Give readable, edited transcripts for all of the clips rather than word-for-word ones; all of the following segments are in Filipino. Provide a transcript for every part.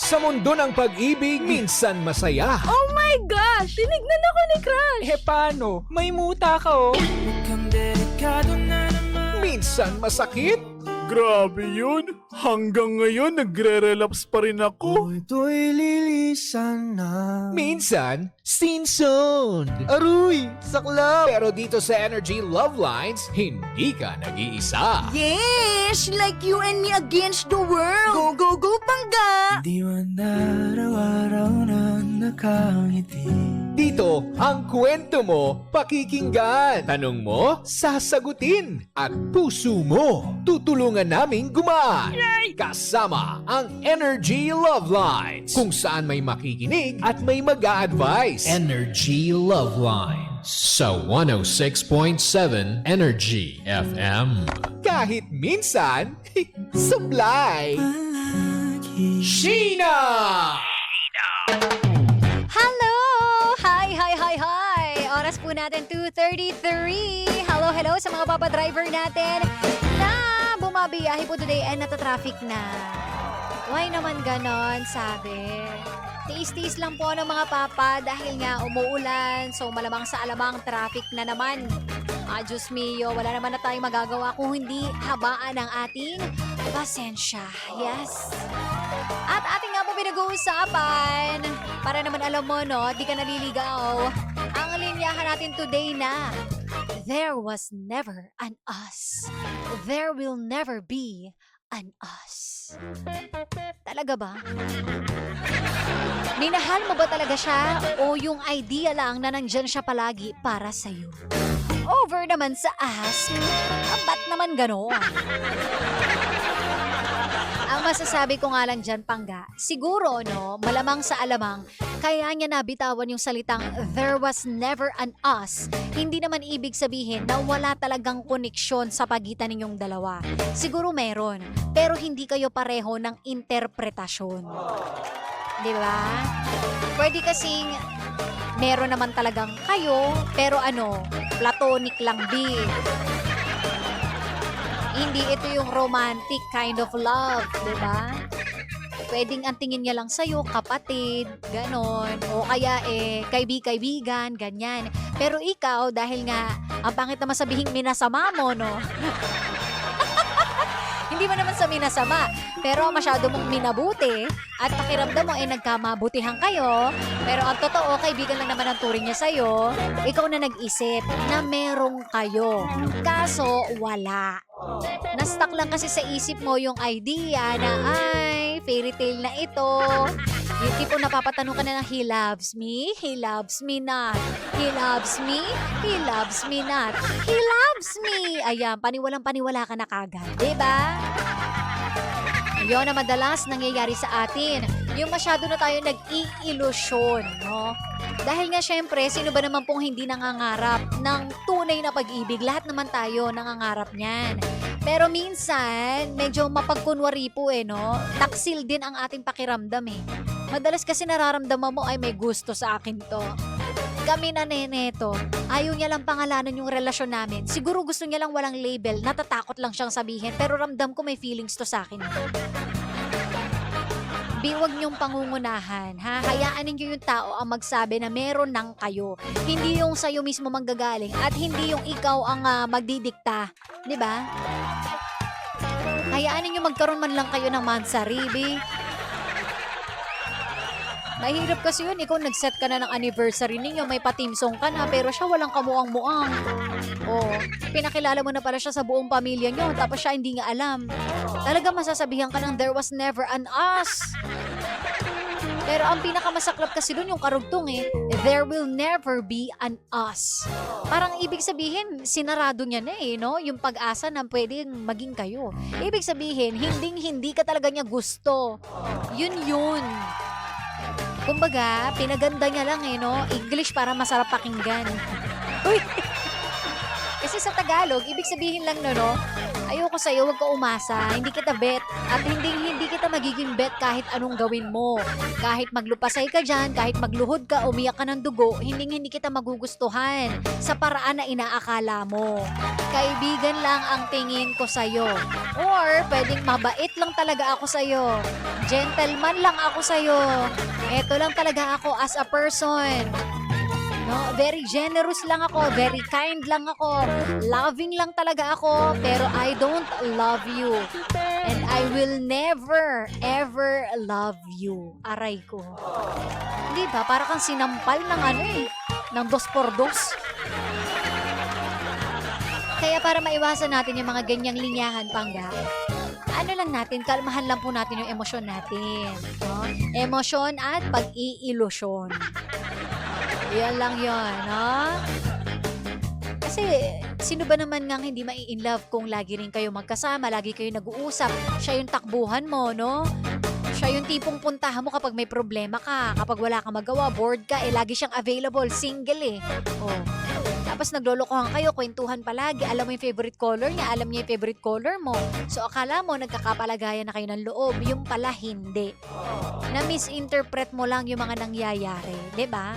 Sa mundo ng pag-ibig, minsan masaya. Oh my gosh! Tinignan ako ni Crush! paano? May muta ka oh. Minsan masakit. Grabe yun. Hanggang ngayon, nagre-relapse pa rin ako. Ito'y lilisan na. Minsan, scene zone. Aruy! Saklap! Pero dito sa Energy Love Lines, hindi ka nag-iisa. Yes! Like you and me against the world! Go, go, go, Pangga! Di man araw-araw na nakangiti. Dito, ang kwento mo, pakikinggan. Tanong mo, sasagutin. At puso mo, tutulungan naming gumaan. Kasama ang Energy Love Lines, kung saan may makikinig at may mag-a-advise. Energy Love Lines sa 106.7 Energy FM. Kahit minsan, supply. Sheena! Hello! Hi, hi, hi, hi! Oras po natin 2:33. Hello, hello sa mga papadriver natin na bumabiyahe po today and natatraffic na. Why naman ganon, sabi? Tiis-tiis lang po ng mga papa dahil nga umuulan, so malamang sa alamang traffic na naman. Diyos mio, wala naman na tayong magagawa kung hindi habaan ang ating pasensya. Yes. At ating nga po pinag-uusapan, para naman alam mo, no, di ka naliligaw. Ang linyahan natin today na, there was never an us. There will never be an us. Talaga ba? Minahal mo ba talaga siya o yung idea lang na nandyan siya palagi para sa'yo? Over naman sa us, ba't naman gano'n? Ang masasabi ko nga lang dyan, Pangga, siguro, no, malamang sa alamang, kaya niya nabitawan yung salitang there was never an us. Hindi naman ibig sabihin na wala talagang koneksyon sa pagitan ninyong dalawa. Siguro meron, pero hindi kayo pareho ng interpretasyon. Di ba? Pwede kasing meron naman talagang kayo, pero platonic lang din. Hindi ito yung romantic kind of love, di ba? Pwedeng ang tingin niya lang sa'yo, kapatid, ganon. O kaya kaibigan, ganyan. Pero ikaw, dahil nga, ang pangit naman sabihin minasama mo, no? Hindi mo naman sa minasama, pero masyado mong minabuti at pakiramdam mo nagkamabutihan kayo, pero ang totoo, kaibigan lang naman ang turing niya sa'yo, ikaw na nag-isip na merong kayo. Kaso, wala. Nastuck lang kasi sa isip mo yung idea na, ay, fairy tale na ito. Yung tipo napapatanong ka na ng he loves me not. He loves me not. He loves me. Ayan, paniwalang-paniwala ka na kagad. Diba? Yun na madalas nangyayari sa atin. Yung masyado na tayo nag-iilusyon, no? Dahil nga syempre, sino ba naman pong hindi nangangarap ng tunay na pag-ibig? Lahat naman tayo nangangarap niyan. Pero minsan, medyo mapagkunwari po no? Taksil din ang ating pakiramdam Madalas kasi nararamdaman mo ay may gusto sa akin to. Kami na neneto, ayaw niya lang pangalanan yung relasyon namin. Siguro gusto niya lang walang label, natatakot lang siyang sabihin, pero ramdam ko may feelings to sa akin. Huwag niyong pangungunahan, ha? Hayaan niyo yung tao ang magsabi na meron ng kayo. Hindi yung sa'yo mismo manggagaling at hindi yung ikaw ang magdidikta. Diba? Hayaan niyo magkaroon man lang kayo ng mansaribi. Mahirap kasi yun, ikaw nag-set ka na ng anniversary ninyo, may patimsong ka na, pero siya walang kamuang-muang. Pinakilala mo na pala siya sa buong pamilya nyo, tapos siya hindi nga alam. Talaga masasabihan ka ng there was never an us. Pero ang pinakamasaklap kasi dun yung karugtong there will never be an us. Parang ibig sabihin, sinarado niya na no? Yung pag-asa na pwedeng maging kayo. Ibig sabihin, hindi ka talaga niya gusto. Yun. Kumbaga, pinaganda niya lang no? English para masarap pakinggan. Uy! Kasi sa Tagalog, ibig sabihin lang no? Ayoko sa'yo, wag ka umasa. Hindi kita bet. At hindi kita magiging bet kahit anong gawin mo. Kahit maglupasay ka dyan, kahit magluhod ka, umiyak ka ng dugo, hindi kita magugustuhan sa paraan na inaakala mo. Kaibigan lang ang tingin ko sa'yo. Or, pwedeng mabait lang talaga ako sa'yo. Gentleman lang ako sa'yo. Eto lang talaga ako as a person. No, very generous lang ako, very kind lang ako, loving lang talaga ako, pero I don't love you. And I will never, ever love you. Aray ko. Di ba? Para kang sinampal ng ng 2x2. Kaya para maiwasan natin yung mga ganyang linyahan, Pangga, ano lang natin, kalmahan lang po natin yung emosyon natin. No? Emosyon at pag-iilusyon. Yan lang yun, no? Kasi, sino ba naman ngang hindi mai-inlove kung lagi rin kayo magkasama, lagi kayo nag-uusap, siya yung takbuhan mo, no? Siya yung tipong puntahan mo kapag may problema ka, kapag wala kang magawa, bored ka, lagi siyang available, single Oh. Tapos naglolokohan kayo, kwentuhan palagi, alam mo yung favorite color niya, alam niya yung favorite color mo. So akala mo nagkakapalagayan na kayo ng loob, yung pala hindi. Na-misinterpret mo lang yung mga nangyayari, 'di ba?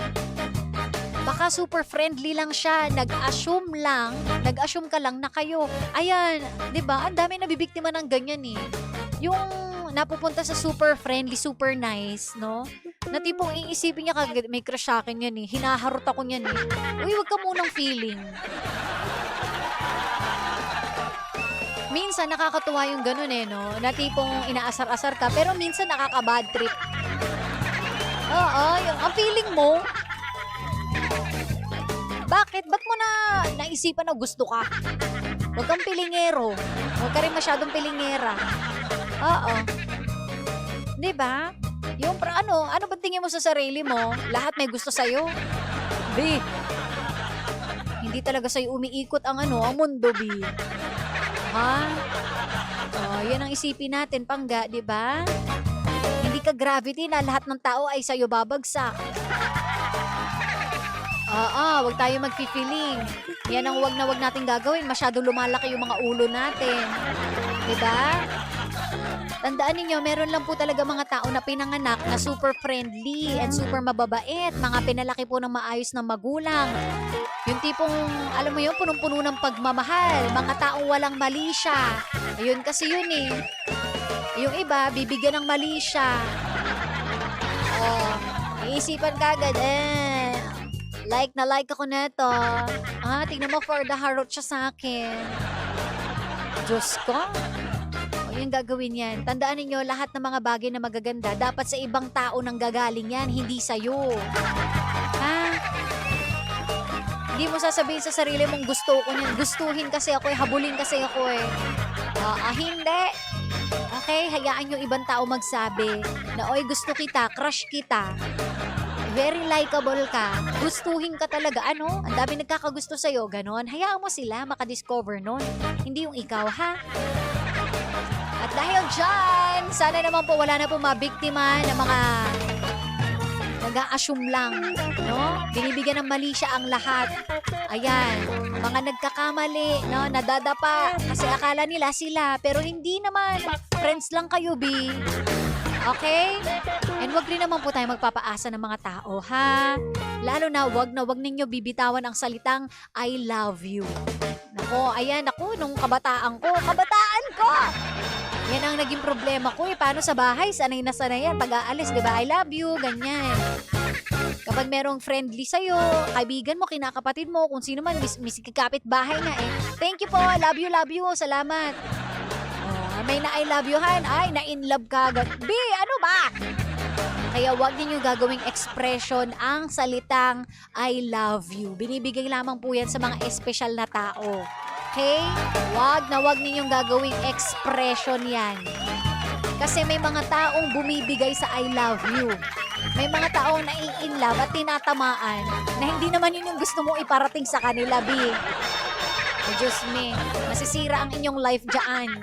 Baka super friendly lang siya, nag-assume ka lang na kayo. Ayan, 'di ba? Ang dami nabibiktima ng ganyan eh. Yung napupunta sa super friendly, super nice, no? Na tipong iisipin niya kagad, may crush sa akin yan eh. Hinaharot ako niyan eh. Uy, wag ka munang feeling. Minsan nakakatuwa yung ganun eh, no? Na tipong inaasar-asar ka, pero minsan nakaka-bad trip. Oo, ang feeling mo, bakit? Ba't mo na naisipan na gusto ka? Huwag kang pilingero. Huwag ka rin masyadong pilingera. Oo. Diba? Yung ano ba tingin mo sa sarili mo? Lahat may gusto sa'yo? B. Hindi talaga sa'yo umiikot ang mundo, B. Ha? Oh, yan ang isipin natin, Pangga, diba? Hindi ka gravity na lahat ng tao ay sa'yo babagsak. Wag tayo magfi-feeling. Yan ang wag natin gagawin. Masyado lumalaki yung mga ulo natin. Diba? Tandaan ninyo, meron lang po talaga mga tao na pinanganak na super friendly and super mababait. Mga pinalaki po ng maayos ng magulang. Yung tipong, alam mo yun, punong-puno ng pagmamahal. Mga taong walang mali siya. Ayun kasi yun eh. Yung iba, bibigyan ng mali siya. Iisipan kagad, like na like ako neto. Tingnan mo, for the harot siya sa akin. Diyos ko. Yung gagawin yan. Tandaan niyo lahat ng mga bagay na magaganda, dapat sa ibang tao nang gagaling yan, hindi sa'yo. Hindi mo sasabihin sa sarili mong gusto ko niyan. Gustuhin kasi ako habulin kasi ako hindi. Okay, hayaan yung ibang tao magsabi na, oy, gusto kita, crush kita. Very likable ka. Gustuhin ka talaga. Ang dami nagkakagusto sa'yo. Ganon. Hayaan mo sila makadiscover nun. Hindi yung ikaw, ha? At dahil dyan, sana naman po wala na po mabiktima ng mga nag-a-assume lang, no? Binibigyan ng mali siya ang lahat. Ayan, mga nagkakamali, no? Nadadapa kasi akala nila sila, pero hindi naman. Friends lang kayo, B. Okay? And wag rin naman po tayo magpapaasa ng mga tao, ha? Lalo na wag ninyo bibitawan ang salitang I love you. Nako, ayan, nung kabataan ko. Yan ang naging problema ko Paano sa bahay? Sanay na sanay yan. Pag-aalis, di ba? I love you, ganyan. Kapag merong friendly sa'yo, kaibigan mo, kinakapatid mo, kung sino man, kapit bahay na Thank you po, love you, salamat. May na I love you, han. Ay, na-in love ka agad. B, ano ba? Kaya wag ninyong gagawing expression ang salitang I love you. Binibigay lamang po yan sa mga espesyal na tao. Okay? Wag ninyong gagawing expression yan. Kasi may mga taong bumibigay sa I love you. May mga taong nai-inlove at tinatamaan na hindi naman yun yung gusto mong iparating sa kanila, B. Diyos me, masisira ang inyong life dyan.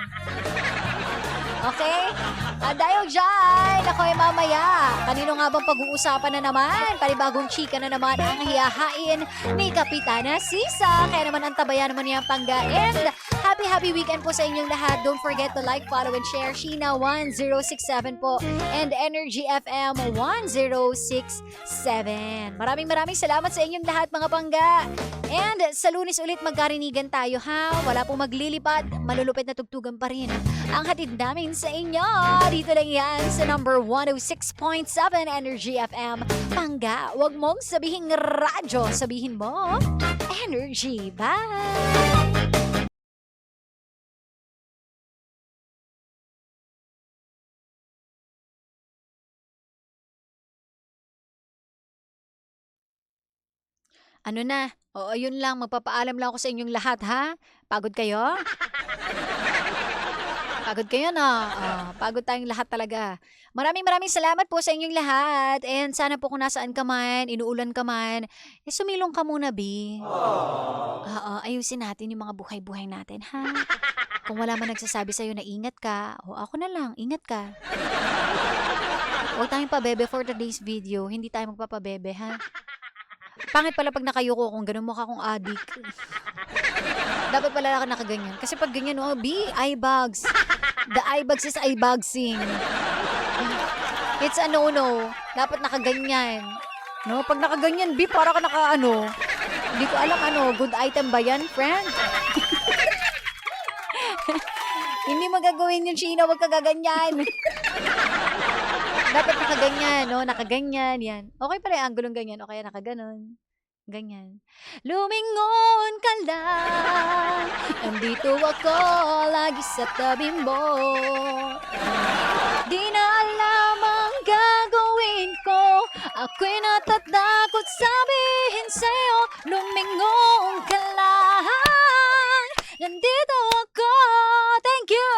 Okay? Dahil dyan, ako'y mamaya. Kanino nga bang pag-uusapan na naman? Panibagong chika na naman ang hiyahain ni Kapitana Sisa. Kaya naman ang tabayan naman niyang Pangga. And happy weekend po sa inyong lahat. Don't forget to like, follow, and share. Sheena1067 po. And Energy FM 1067. Maraming salamat sa inyong lahat mga pangga. And sa Lunes ulit magkarinigan tayo ha. Wala pong maglilipad. Malulupit na tugtugan pa rin ang hatid namin sa inyo. Dito lang yan sa number 106.7 Energy FM. Pangga, wag mong sabihin radyo. Sabihin mo, Energy. Bye! Ano na? Oo, yun lang. Magpapaalam lang ako sa inyong lahat, ha? Pagod kayo? Pagod kayo, no? Pagod tayong lahat talaga. Maraming salamat po sa inyong lahat. And sana po kung nasaan ka man, inuulan ka man, sumilong ka muna, B. Ayusin natin yung mga buhay-buhay natin, ha? Kung wala man nagsasabi sa'yo na ingat ka, ako na lang, ingat ka. Huwag tayong pabebe for today's video. Hindi tayo magpapabebe, ha? Pangit pala pag nakayuko kung ganun mukha kong adik. Dapat pala ka nakaganyan. Kasi pag ganyan, eye bags. The eye bags is eye bagsing. It's a no-no. Dapat nakaganyan. No? Pag nakaganyan, B, para ka hindi ko alam good item ba yan, friend? Hindi magagawin yun, Sheena. Huwag ka gaganyan. Dapat nakaganyan, no? Nakaganyan, yan. Okay pala yung anggulong ganyan. O kaya nakaganon. Ganyan. Lumingon ka lang. Andito ako lagi sa tabi mo. Di na alam ang gagawin ko. Ako'y natatakot sabihin sa'yo. Lumingon ka lang. Nandito ako. Thank you!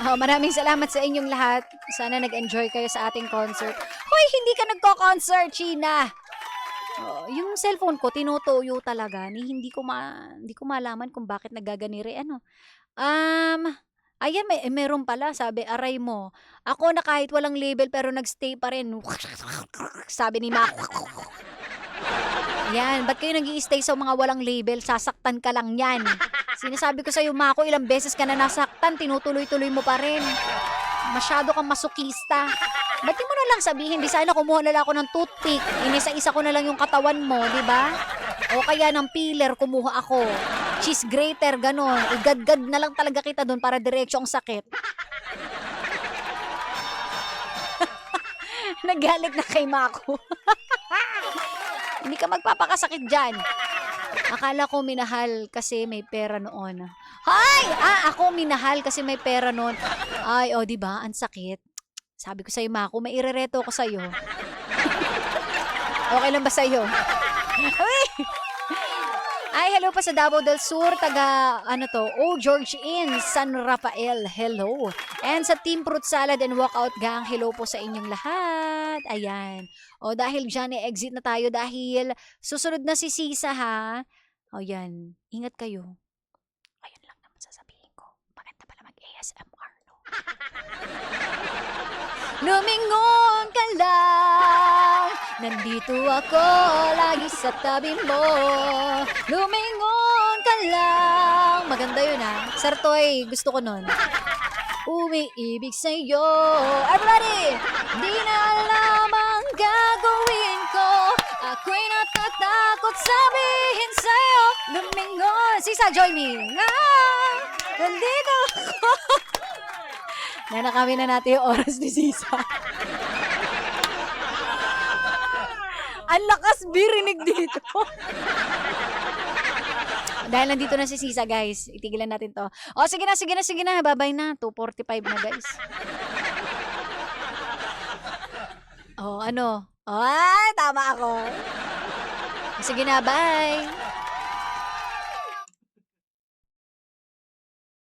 Maraming salamat sa inyong lahat. Sana nag-enjoy kayo sa ating concert. Hoy, hindi ka nagko-concert, Sheena! Yung cellphone ko, tinutuyo talaga. Hindi ko malaman kung bakit nagaganire. Ayan, meron pala. Sabi, aray mo. Ako na kahit walang label pero nagstay pa rin. Sabi ni Mac. Yan, ba't kayo nag-i-stay sa mga walang label? Sasaktan ka lang yan. Sinasabi ko sa'yo, Mako, ilang beses ka na nasaktan, tinutuloy-tuloy mo pa rin. Masyado kang masukista. Ba't di mo na lang sabihin, di sana kumuha na lang ako ng toothpick, inisa-isa ko na lang yung katawan mo, di ba? O kaya ng peeler, kumuha ako. Cheese grater, ganon. Igad-gad na lang talaga kita doon para diretso ang sakit. Nagalit na kay Mako. Hindi ka magpapakasakit dyan. Akala ko minahal kasi may pera noon. Hay! Ako minahal kasi may pera noon. Ay, diba? Ang sakit. Sabi ko sa'yo, Mako, may irereto ko sa'yo. Okay lang ba sa'yo? Ay, hello pa sa Davao del Sur, taga, George Inn, San Rafael, hello. And sa Team Fruit Salad and Walkout Gang, hello po sa inyong lahat. Ayan. Dahil dyan, exit na tayo dahil susunod na si Sisa, ha? Yan. Ingat kayo. Ayun lang naman sasabihin ko. Maganda pala mag-ASMR, no? Lumingon ka lang. Nandito ako lagi sa tabi mo. Lumingon ka lang. Maganda yun, ha? Sartoy, gusto ko nun. Umiibig sa'yo. Everybody! Di na alam ang gagawin ko. Ako'y natatakot sabihin sa'yo. Lumingon. Sisa, join me. Nandito ako. Nanakawin na natin yung oras ni Sisa. Ang lakas birinig dito. Dahil nandito na si Sisa, guys. Itigilan natin to. Sige na. Bye-bye na. 2:45 na, guys. Tama ako. Sige na, bye.